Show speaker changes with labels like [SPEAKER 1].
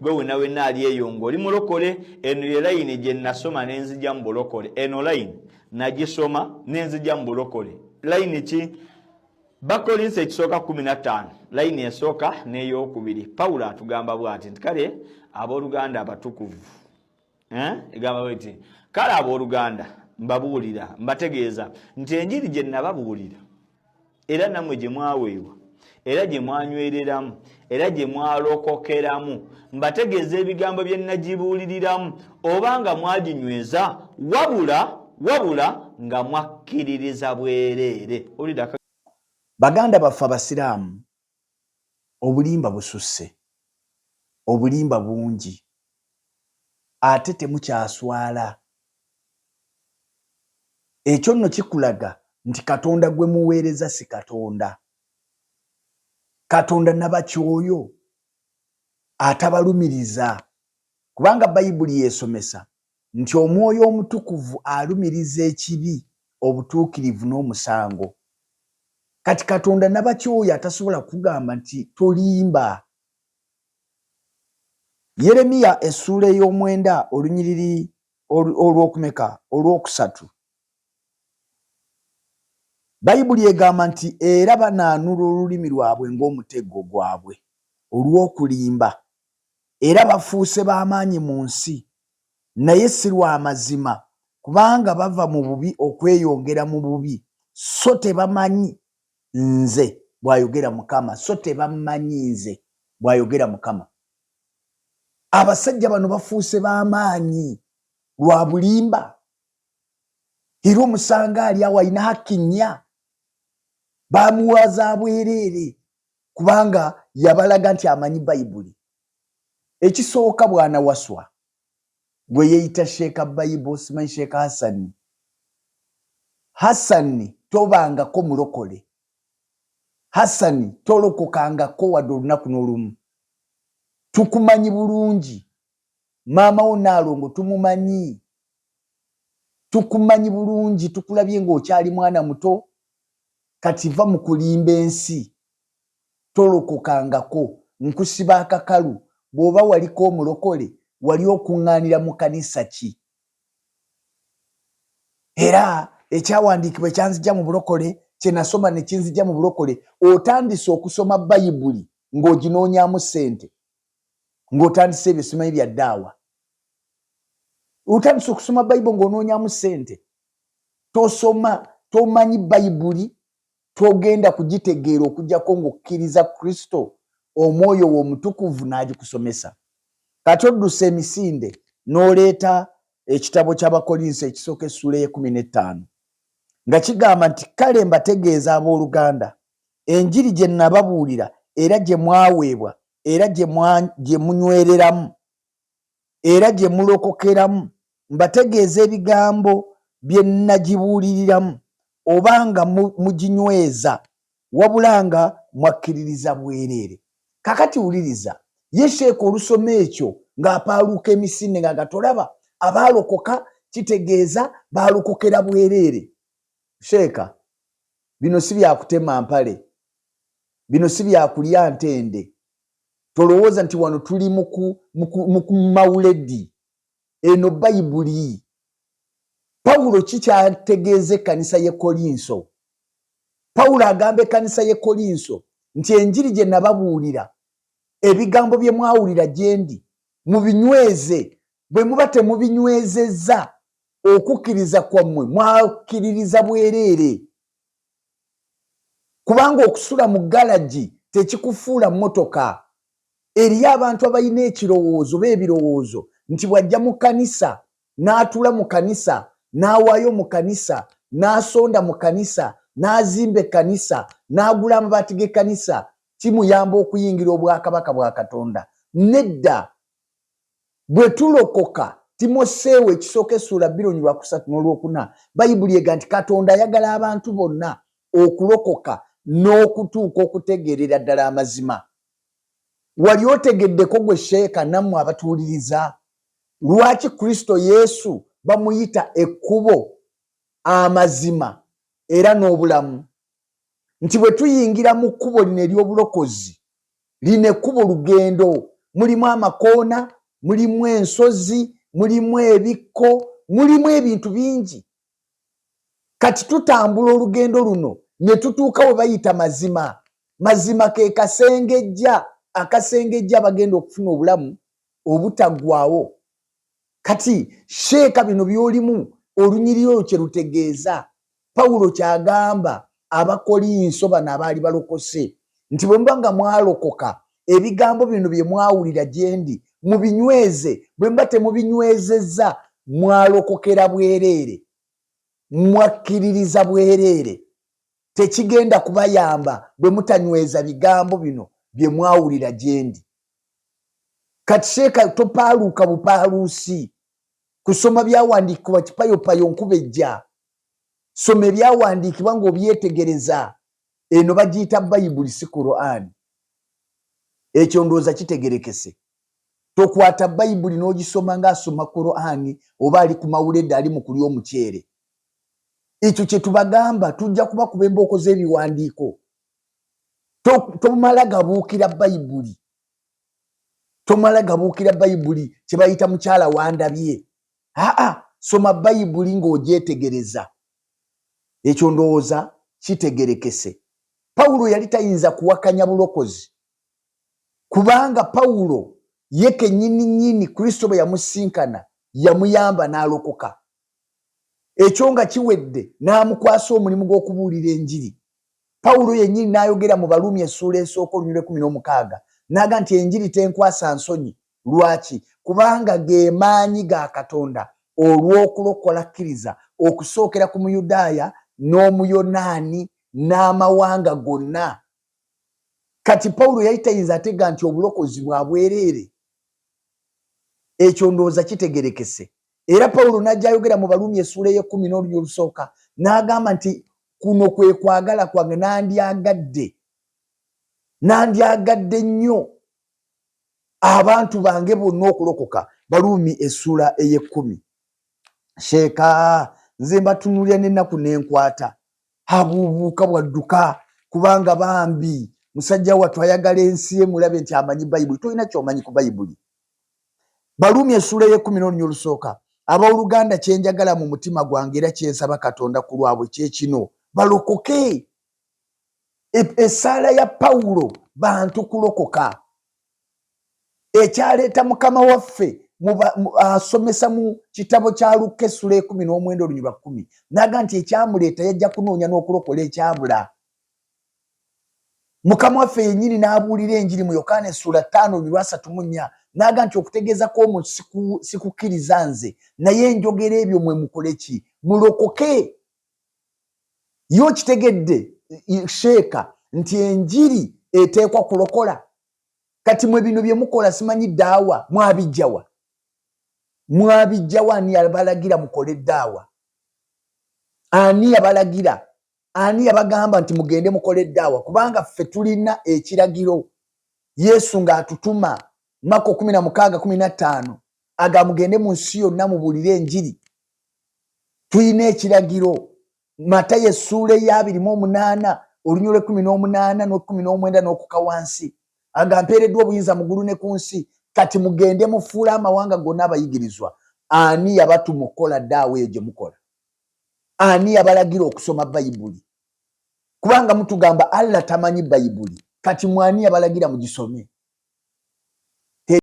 [SPEAKER 1] gwe wena ali eyongo oli mulokole. Eno ye line gye nasoma nenzija mu bulokole. Eno line nagisoma nenzija mu bulokole. Line ki? Bakolinse ekisooka 15 line esooka n'eyokubiri. Pawulo atugamba bw'ati nti kale abooluganda abatukuvu egamba bw'eti kale abooluganda mbabuulira mbategeeza nti enjiri gye nababuulira era nammwe gye mwaweebwa era gye mwanywereramu era gye mwalokokeramu mbategeeza ebigambo bye nagibuuliriramu obanga mwaginyweza wabula nga mwakkiririza bwereere.
[SPEAKER 2] Baganda baffe abasiraamu obulimba bususse, obulimba bungi, ate temukyaswala. Ekyo nno kikulaga nti Katonda gwe muweereza si Katonda. Katonda nabakyoyo atabalumiriza, kubanga Bayibuli yeesomesa nti Omwoyo Omutukuvu alumiriza ekibi, obutuukirivu n'omusango. Kati Katonda nabakyoyo atasobola kugamba nti tolimba. Yeremiya essula ey'omwenda olunyiriri olw'okumeka olw'okusatu. Bayibuli egamba nti era banaanula olulimi lwabwe ng'omutego gwabwe olw'okulimba, era bafuuse b'amaanyi mu nsi, naye si lwa mazima, kubanga bava mu bubi okweyongera mu bubi, so tebamanyi nze bw'ayogera Mukama, so tebamanyi nze bw'ayogera Mukama. Abasajja bano bafuuse b'amaanyi lwa bulimba, era omusanga ali awo alina hakki nnya. Bamuwaza bwereere kubanga yabalaga nti amanyi Bayibuli. Ekisooka bwana waswa gwe yeeyita Sheeka Bayibo, simanyi Sheeka Hassani. Hassani tobangako mulokole. Hassani tolokokangako wadde olunaku n'olumu. Tukumanyi bulungi. Maama wo Naalongo tumumanyi. Tukumanyi bulungi, tukulabye ng'okyali mwana muto. Kati va mu kulimba ensi. Tolokokangako. Nkusiba akakalu. Bw'oba waliko omulokole, wali okuŋŋaanira mu kanisa ki? Era ekyawandiikibwa ekyanzijja mu bulokole, kye nasoma ne kinzijja mu bulokole, otandise okusoma Bayibuli ng'oginoonyaamu ssente, ng'otandise ebyo simanyi bya ddaawa. Otandise okusoma Bayibuli ng'onoonyaamu ssente. Tosoma, tomanyi Bayibuli, togenda kugitegeera okuggyako ng'okkiriza Kristo, Omwoyo wo Omutukuvu n'agikusomesa. Kati oddusa emisinde n'oleeta ekitabo ky'Abakolinso ekisooka essula ye15 nga kigamba nti kale mbategeeza abooluganda enjiri gye nababuulira era gye mwaweebwa era gye munywereramu era gye mulokokeramu, mbategeeza ebigambo bye nagibuuliriramu, obanga muginyweza wabula nga mwakkiririza bwereere. Kakati wuliriza, ye Sheeka olusoma ekyo ng'apaaluuka emisinde nga tolaba abaalokoka, kitegeeza baalokokera bwereere. Sheeka, bino si byakutema mpale, bino si byakulya ntende. Tolowooza nti wano tuli mu mawuledi. Eno Bayibuli. Pawulo kikyategeeza ekkanisa y'e Kolinso. Pawulo agamba ekkanisa y'e Kolinso nti enjiri gye nababuulira, ebigambo bye mwawulira gye ndi, mubinyweze. Bwe muba temubinywezezza, okukkiriza kwammwe mwakkiririza bwereere. Kubanga okusula mu galagi tekikufuula mmotoka. Eriyo abantu abalina ekirowoozo b'ebirowoozo nti bw'ajja mu kanisa, n'atula mu kanisa, n'awaayo mu kanisa, n'asonda mu kanisa, n'azimba ekkanisa, n'agula amabaati g'ekkanisa, kimuyamba okuyingira obwakabaka bwa Katonda. Nedda. Bwe tulokoka, Timoseewo ekisooka essula 2:3 n'olwokuna, Bayibuli ega nti Katonda ayagala abantu bonna okulokoka n'okutuuka okutegeerera ddala amazima. Wali otegeddeko gwe Sheeka nammwe abatuwuliriza lwaki Kristo Yesu bamuyita ekkubo, amazima era n'obulamu? Nti bwe tuyingira mu kkubo lino ery'obulokozi, lino ekkubo lugendo, mulimu amakoona, mulimu ensozi, mulimu ebikko, mulimu ebintu bingi. Kati tutambula olugendo luno ne tutuuka we bayita mazima. Mazima ke kasengejja, akasengejja bagenda okufuna obulamu obutaggwaawo. Kati sheeka bino byolimu olunyiriro kye lutegeeza. Pawulo kyagamba Abakolinso bano abaali balokose nti bwe muba nga mwalokoka ebigambo bino bye mwawulira gye ndi mubinyweze, bwe muba temubinywezezza mwalokokera bwereere, mwakkiririza bwereere, tekigenda kubayamba bwe mutanyweza bigambo bino bye mwawulira gye ndi. Kati sheeka topaaluuka bupaaluusi, kusoma byawandiikibwa kipayopayo nkuba ejja. Soma ebyawandiikibwa ng'obyetegereza. Eno bagiyita Bayibuli si Qur'an. Ekyo ndowooza kitegerekese. Tokwata Bayibuli n'ogisoma ng'asoma Qur'an oba ali ku mawulede ali mu kulya omuceere. Ekyo kye tubagamba, tujja kuba kuba embooko z'ebiwandiiko. Tomala gabuukira Bayibuli. Tomala gabuukira Bayibuli kye bayita mukyala wandabye. Soma Bayibuli ng'ogyetegereza. Ekyo ndowooza kitegerekese. Pawulo yali tayinza kuwakanya bulokozi kubanga Pawulo ye kennyini Kristo bwe yamusinkana yamuyamba n'alokoka. Ekyo nga kiwedde n'amukwasa omulimu gw'okubuulira enjiri. Pawulo yennyini n'ayogera mu Baluumi essuula esooka olunyiriro 16 n'aga nti enjiri tenkwasa nsonyi. Lwaki? Kubanga ge maanyi ga Katonda olw'okulokola kkiriza okusookera ku Muyudaaya n'Omuyonaani n'amawanga gonna. Kati Pawulo yali tayinza atega nti obulokozi bwa bwereere. Ekyo ndowooza kitegerekese. Era Pawulo n'ajja ayogera mu Baluumi essuula y'e10 n'olunyiriro olusooka n'agamba nti kuno kwe kwagala kwange nandyagadde nnyo abantu bange bonna okulokoka. Baluumi essuula ey'e10. Sheeka nze mbatunuulira n'ennaku n'enkwata. Abuubuuka bwadduka kubanga bambi musajja wattu ayagala ensi ye mulabe nti amanyi Bayibuli. Tolina ky'omanyi ku Bayibuli. Baluumi essuula y'e10 n'olunyiriro olusooka. Abooluganda kye njagala mu mutima gwange era kye nsaba Katonda ku lwabwe kye kino, balokoke. Essaala ya Pawulo bantu kulokoka. Ekyaleeta Mukama waffe asomesa mu kitabo kya Luka essuula 19 olunyiriro 10 n'aga nti ekyamuleeta yajja kunoonya n'okulokola ekyabula. Mukama waffe yennyini n'abuulira enjiri mu Yokaana essuula 5 olunyiriro 34 n'aga nti okutegeeza kw'omuntu sikukkiriza nze naye njogera ebyo mwe mukole ki? Mulokoke. Yo kitegedde sheeka nti enjiri eteekwa kulokola. Kati mwe bino bye mukola simanyi ddaawa mwabijjawa? Mwabijjawa? Ani yabalagira mukole ddaawa? Ani yabalagira? Ani yabagamba nti mugende mukole ddaawa? Kubanga ffe tulina ekiragiro. Yesu ng'atutuma Mako 16:15 aga mugende mu nsi yonna mubuulire enjiri. Tulina ekiragiro. Matayo essuula ya 28 olunyiriro 18 n'oku19 n'okuka wansi. Aga mpeereddwa obuyinza mu ggulu ne ku nsi, kati mugende mufuule amawanga gonna abayigirizwa. Ani yabatuma okukola ddaawa eyo gye mukola? Ani yabalagira okusoma Bayibuli? Kubanga mutugamba Allah tamanyi Bayibuli, kati mwani yabalagira mugisome?